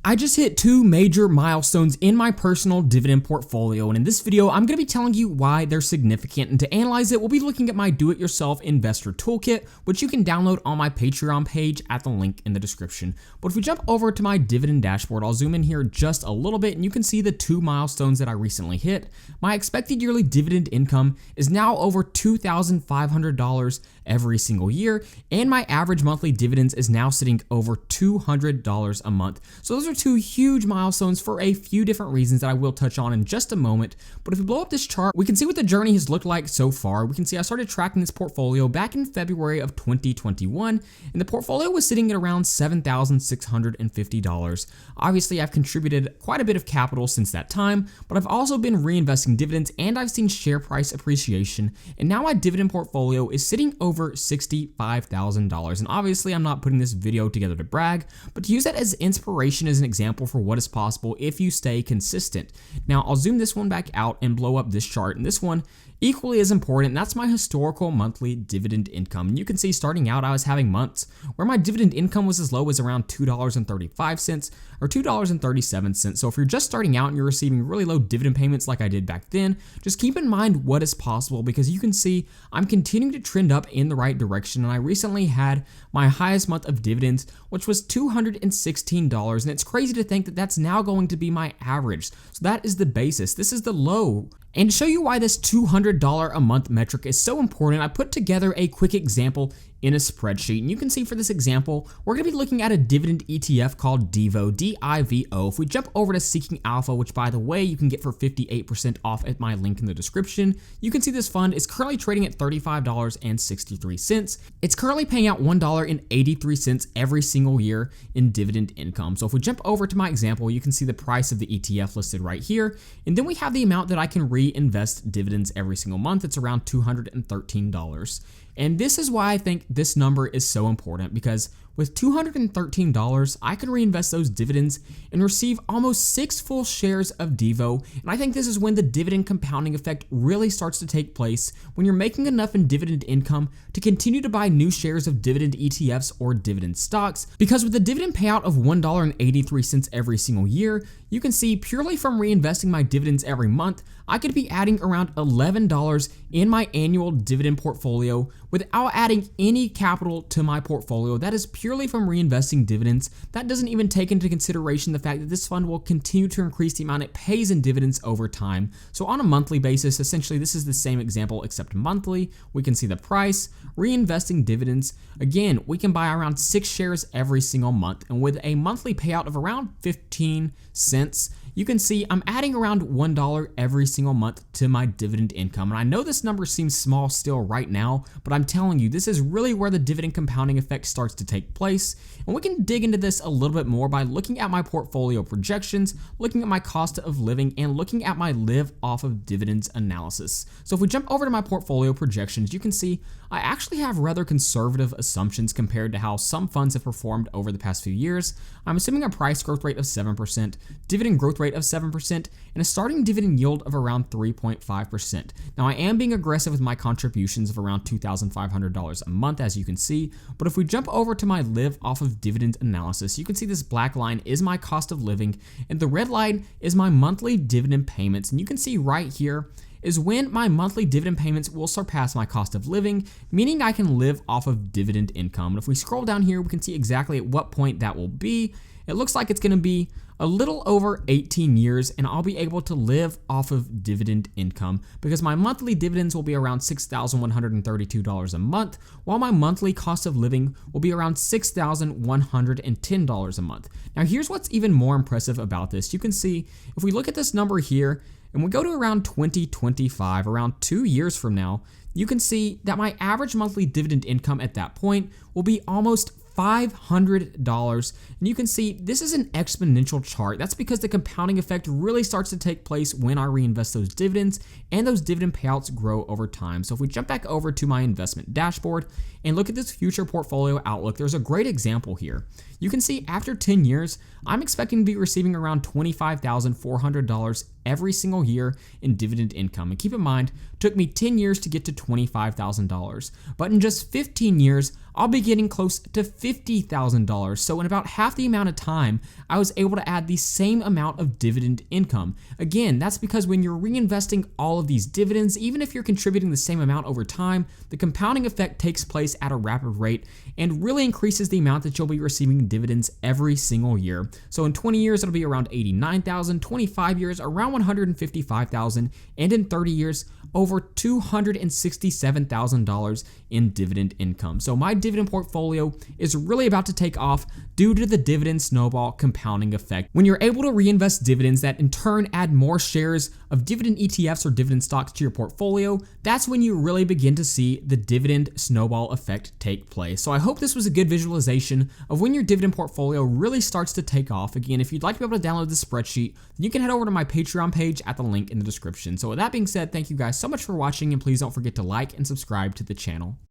I just hit two major milestones in my personal dividend portfolio, and in this video I'm going to be telling you why they're significant, and to analyze it we'll be looking at my do-it-yourself investor toolkit, which you can download on my Patreon page at the link in the description. But if we jump over to my dividend dashboard, I'll zoom in here just a little bit and you can see the two milestones that I recently hit. My expected yearly dividend income is now over $2,500 every single year, and my average monthly dividends is now sitting over $200 a month. So those are two huge milestones for a few different reasons that I will touch on in just a moment. But if we blow up this chart, we can see what the journey has looked like so far. We can see I started tracking this portfolio back in February of 2021, and the portfolio was sitting at around $7,650. Obviously, I've contributed quite a bit of capital since that time, but I've also been reinvesting dividends and I've seen share price appreciation, and now my dividend portfolio is sitting over $65,000. And obviously, I'm not putting this video together to brag, but to use that as inspiration as an example for what is possible if you stay consistent. Now, I'll zoom this one back out and blow up this chart, and this one equally as important, and that's my historical monthly dividend income. And you can see starting out, I was having months where my dividend income was as low as around $2.35 or $2.37. So if you're just starting out and you're receiving really low dividend payments like I did back then, just keep in mind what is possible, because you can see I'm continuing to trend up in the right direction. And I recently had my highest month of dividends, which was $216. And it's crazy to think that that's now going to be my average. So that is the basis. This is the low. And to show you why this $200 a month metric is so important, I put together a quick example in a spreadsheet. And you can see for this example, we're going to be looking at a dividend ETF called Divo, D-I-V-O. If we jump over to Seeking Alpha, which by the way, you can get for 58% off at my link in the description, you can see this fund is currently trading at $35.63. It's currently paying out $1.83 every single year in dividend income. So if we jump over to my example, you can see the price of the ETF listed right here. And then we have the amount that I can reinvest dividends every single month. It's around $213. And this is why I think this number is so important, because with $213, I can reinvest those dividends and receive almost 6 full shares of Divo. And I think this is when the dividend compounding effect really starts to take place, when you're making enough in dividend income to continue to buy new shares of dividend ETFs or dividend stocks. Because with the dividend payout of $1.83 every single year, you can see purely from reinvesting my dividends every month, I could be adding around $11 in my annual dividend portfolio without adding any capital to my portfolio. That is purely from reinvesting dividends. That doesn't even take into consideration the fact that this fund will continue to increase the amount it pays in dividends over time. So on a monthly basis, essentially this is the same example except monthly. We can see the price, reinvesting dividends. Again, we can buy around 6 shares every single month, and with a monthly payout of around 15 cents, you can see I'm adding around $1 every single month to my dividend income. And I know this number seems small still right now, but I'm telling you, this is really where the dividend compounding effect starts to take place. And we can dig into this a little bit more by looking at my portfolio projections, looking at my cost of living, and looking at my live off of dividends analysis. So if we jump over to my portfolio projections, you can see I actually have rather conservative assumptions compared to how some funds have performed over the past few years. I'm assuming a price growth rate of 7%, dividend growth rate of 7%, and a starting dividend yield of around 3.5%. Now, I am being aggressive with my contributions of around $2,500 a month, as you can see, but if we jump over to my live off of dividend analysis, you can see this black line is my cost of living, and the red line is my monthly dividend payments. And you can see right here is when my monthly dividend payments will surpass my cost of living, meaning I can live off of dividend income. And if we scroll down here, we can see exactly at what point that will be. It looks like it's going to be a little over 18 years, and I'll be able to live off of dividend income because my monthly dividends will be around $6,132 a month, while my monthly cost of living will be around $6,110 a month. Now, here's what's even more impressive about this. You can see if we look at this number here, and we go to around 2025, around 2 years from now, you can see that my average monthly dividend income at that point will be almost $500. And you can see this is an exponential chart. That's because the compounding effect really starts to take place when I reinvest those dividends, and those dividend payouts grow over time. So if we jump back over to my investment dashboard and look at this future portfolio outlook, there's a great example here. You can see after 10 years, I'm expecting to be receiving around $25,400 every single year in dividend income. And keep in mind, it took me 10 years to get to $25,000, but in just 15 years, I'll be getting close to $50,000. So in about half the amount of time, I was able to add the same amount of dividend income. Again, that's because when you're reinvesting all of these dividends, even if you're contributing the same amount over time, the compounding effect takes place at a rapid rate and really increases the amount that you'll be receiving in dividends every single year. So in 20 years, it'll be around $89,000, 25 years, around $155,000, and in 30 years, over $267,000 in dividend income. So my dividend portfolio is really about to take off due to the dividend snowball compounding effect. When you're able to reinvest dividends that in turn add more shares of dividend ETFs or dividend stocks to your portfolio, that's when you really begin to see the dividend snowball effect take place. So I hope this was a good visualization of when your dividend portfolio really starts to take off. Again, if you'd like to be able to download this spreadsheet, then you can head over to my Patreon page at the link in the description. So with that being said, thank you guys so much for watching, and please don't forget to like and subscribe to the channel.